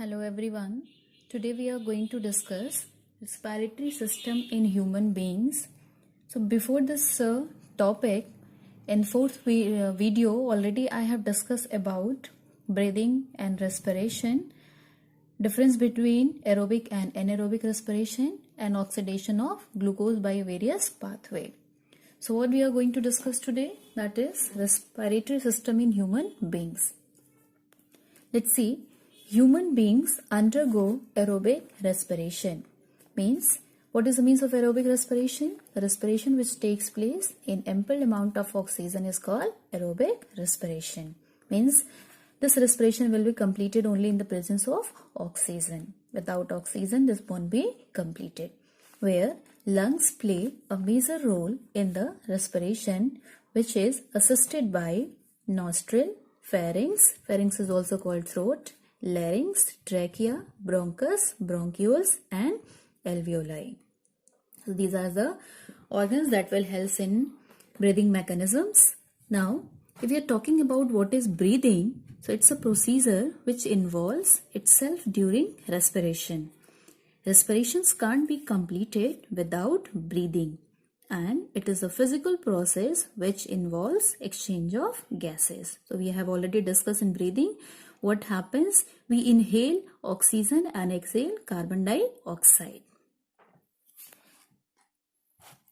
Hello everyone. Today we are going to discuss respiratory system in human beings. So before this topic, in fourth video already I have discussed about breathing and respiration, difference between aerobic and anaerobic respiration, and oxidation of glucose by various pathway. So what we are going to discuss today, that is respiratory system in human beings. Let's see. Human beings undergo aerobic respiration. Means, what is the means of aerobic respiration? The respiration which takes place in ample amount of oxygen is called aerobic respiration. Means, this respiration will be completed only in the presence of oxygen. Without oxygen, this won't be completed. Where lungs play a major role in the respiration, which is assisted by nostril, pharynx. Pharynx is also called throat, larynx, trachea, bronchus, bronchioles, and alveoli. So these are the organs that will help in breathing mechanisms. Now, if we are talking about what is breathing, so it's a procedure which involves itself during respiration. Respirations can't be completed without breathing, and it is a physical process which involves exchange of gases. So we have already discussed in breathing what happens. We inhale oxygen and exhale carbon dioxide.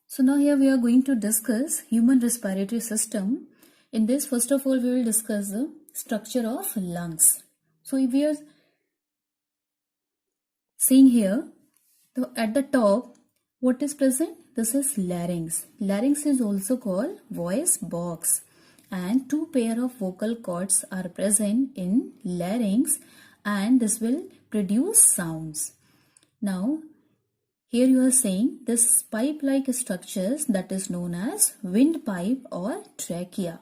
So now here we are going to discuss human respiratory system. In this, first of all, we will discuss the structure of lungs. So if we are seeing here, so at the top, what is present? This is larynx. Larynx is also called voice box, and two pair of vocal cords are present in larynx, and this will produce sounds. Now, here you are saying this pipe-like structures that is known as windpipe or trachea.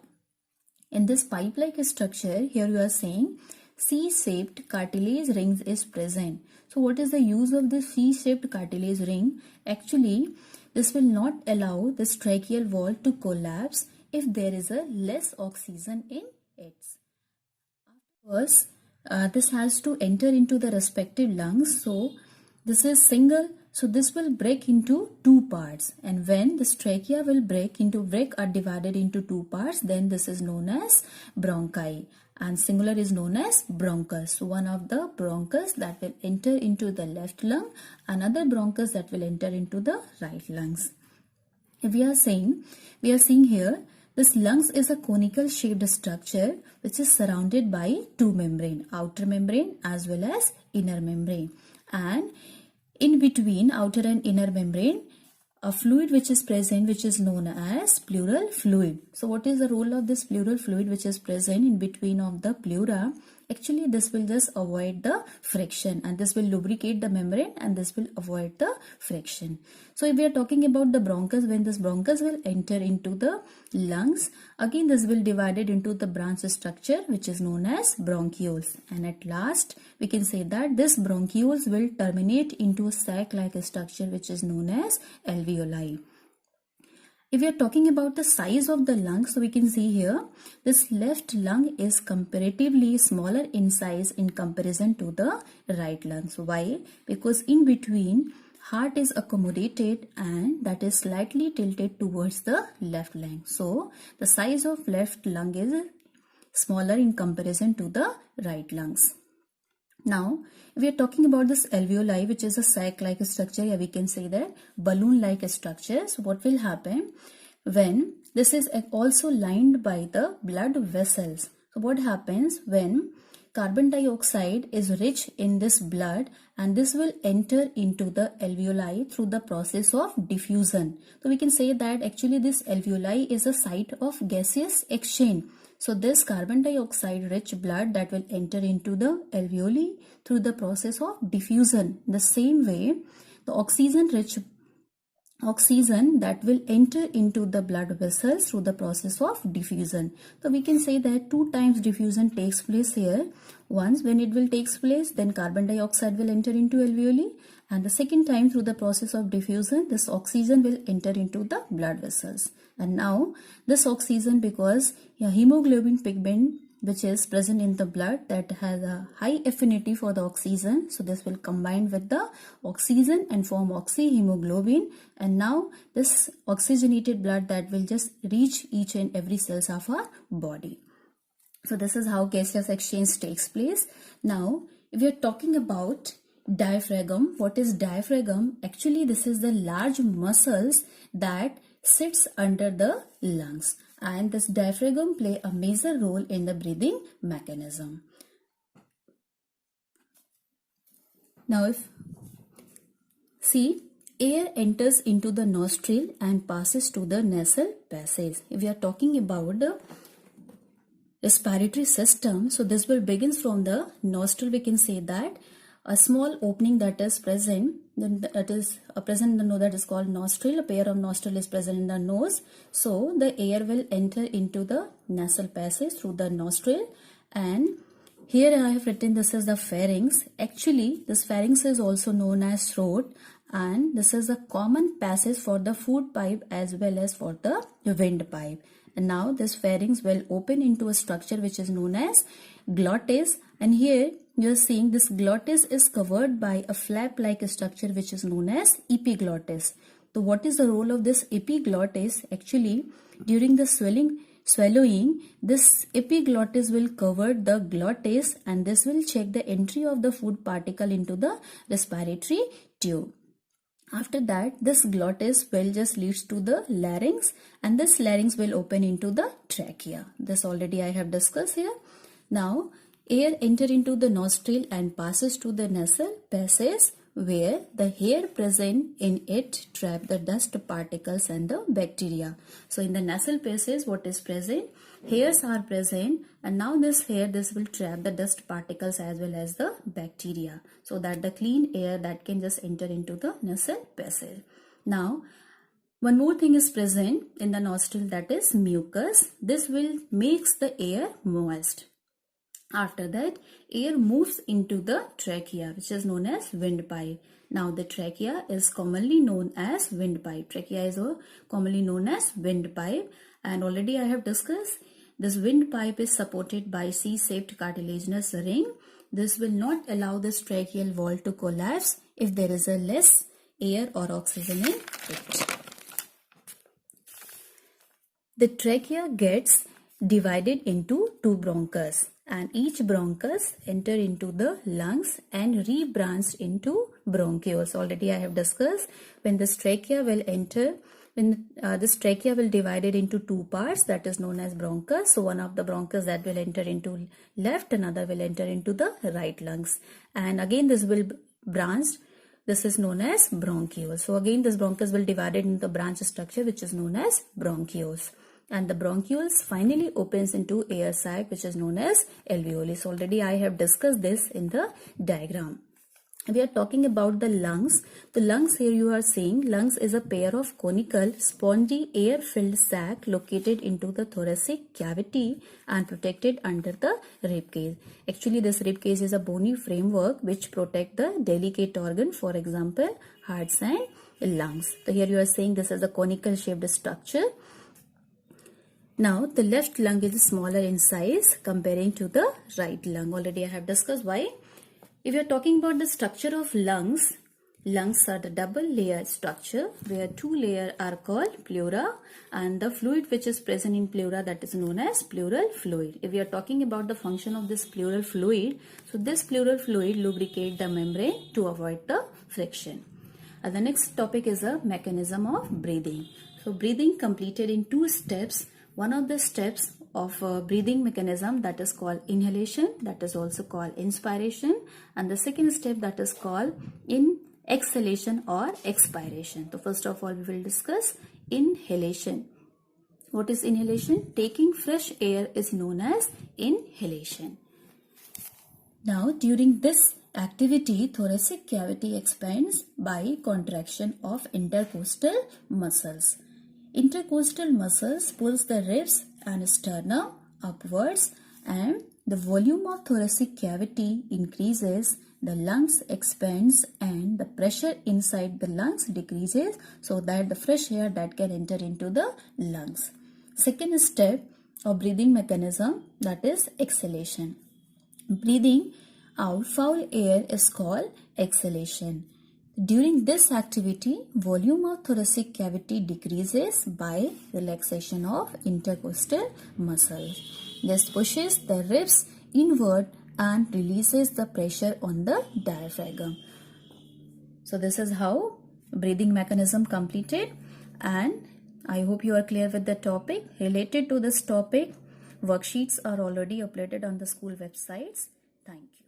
In this pipe-like structure, here you are saying C-shaped cartilage rings is present. So what is the use of this C-shaped cartilage ring? Actually, this will not allow this tracheal wall to collapse if there is a less oxygen in it. First, this has to enter into the respective lungs. So this is single. So this will break into two parts, and when this trachea will break or divided into two parts, then this is known as bronchi, and singular is known as bronchus. So one of the bronchus that will enter into the left lung, another bronchus that will enter into the right lungs. If we are seeing here, this lungs is a conical shaped structure which is surrounded by two membrane, outer membrane as well as inner membrane, and in between outer and inner membrane, a fluid which is present, which is known as pleural fluid. So what is the role of this pleural fluid which is present in between of the pleura? Actually, this will just avoid the friction, and this will lubricate the membrane, and this will avoid the friction. So if we are talking about the bronchus, when this bronchus will enter into the lungs, again this will divided into the branch structure which is known as bronchioles, and at last we can say that this bronchioles will terminate into a sac-like structure which is known as alveoli. If we are talking about the size of the lungs, so we can see here, this left lung is comparatively smaller in size in comparison to the right lung. So why? Because in between, heart is accommodated, and that is slightly tilted towards the left lung. So the size of left lung is smaller in comparison to the right lungs. Now, if we are talking about this alveoli, which is a sac-like structure, yeah, we can say that balloon-like structure. So what will happen when this is also lined by the blood vessels? So what happens when carbon dioxide is rich in this blood, and this will enter into the alveoli through the process of diffusion. So we can say that actually this alveoli is a site of gaseous exchange. So this carbon dioxide rich blood that will enter into the alveoli through the process of diffusion. The same way, the oxygen rich oxygen that will enter into the blood vessels through the process of diffusion. So we can say that two times diffusion takes place here. Once when it will takes place, then carbon dioxide will enter into alveoli, and the second time through the process of diffusion, this oxygen will enter into the blood vessels. And now this oxygen, because hemoglobin pigment which is present in the blood that has a high affinity for the oxygen. So this will combine with the oxygen and form oxyhemoglobin, and now this oxygenated blood that will just reach each and every cells of our body. So this is how gaseous exchange takes place. Now if we are talking about diaphragm, what is diaphragm? Actually this is the large muscles that sits under the lungs, and this diaphragm play a major role in the breathing mechanism. Now if see, air enters into the nostril and passes to the nasal passage. If we are talking about the respiratory system, so this will begins from the nostril. We can say that a small opening that is present, then that is present in the nose, that is called nostril. A pair of nostril is present in the nose, so the air will enter into the nasal passage through the nostril. And here I have written this is the pharynx. Actually this pharynx is also known as throat, and this is a common passage for the food pipe as well as for the windpipe. And now this pharynx will open into a structure which is known as glottis, and here you are seeing this glottis is covered by a flap-like structure which is known as epiglottis. So what is the role of this epiglottis? Actually, during the swallowing, this epiglottis will cover the glottis, and this will check the entry of the food particle into the respiratory tube. After that, this glottis will just leads to the larynx, and this larynx will open into the trachea. This already I have discussed here. Now air enter into the nostril and passes to the nasal passage, where the hair present in it trap the dust particles and the bacteria. So in the nasal passage, what is present? Hairs are present, and now this will trap the dust particles as well as the bacteria, so that the clean air that can just enter into the nasal passage. Now one more thing is present in the nostril, that is mucus. This will makes the air moist. After that, air moves into the trachea, which is known as windpipe. Now the trachea is commonly known as windpipe. Trachea is commonly known as windpipe, and already I have discussed this windpipe is supported by C-shaped cartilaginous ring. This will not allow this tracheal wall to collapse if there is a less air or oxygen in it. The trachea gets divided into two bronchus, and each bronchus enter into the lungs and rebranched into bronchioles. Already I have discussed when this trachea will enter, when this trachea will divided into two parts, that is known as bronchus. So one of the bronchus that will enter into left, another will enter into the right lungs, and again this will branch. This is known as bronchioles. So again this bronchus will divided into the branch structure which is known as bronchioles. And the bronchioles finally opens into air sac which is known as alveolus. Already I have discussed this in the diagram. We are talking about the lungs. The lungs, here you are seeing lungs is a pair of conical spongy air filled sac located into the thoracic cavity and protected under the rib cage. Actually this rib cage is a bony framework which protect the delicate organ, for example hearts and lungs. So here you are seeing this is a conical shaped structure. Now the left lung is smaller in size comparing to the right lung. Already I have discussed why. If you are talking about the structure of lungs, lungs are the double layer structure where two layers are called pleura, and the fluid which is present in pleura, that is known as pleural fluid. If we are talking about the function of this pleural fluid, so this pleural fluid lubricate the membrane to avoid the friction. And the next topic is the mechanism of breathing. So breathing completed in two steps. One of the steps of breathing mechanism, that is called inhalation, that is also called inspiration, and the second step that is called exhalation or expiration. So first of all we will discuss inhalation. What is inhalation? Taking fresh air is known as inhalation. Now during this activity, thoracic cavity expands by contraction of intercostal muscles. Intercostal muscles pulls the ribs and sternum upwards, and the volume of thoracic cavity increases, the lungs expands, and the pressure inside the lungs decreases so that the fresh air that can enter into the lungs. Second step, of breathing mechanism, that is exhalation. Breathing out foul air is called exhalation. During this activity, volume of thoracic cavity decreases by relaxation of intercostal muscles. This pushes the ribs inward and releases the pressure on the diaphragm. So this is how breathing mechanism completed, and I hope you are clear with the topic. Related to this topic, worksheets are already uploaded on the school websites. Thank you.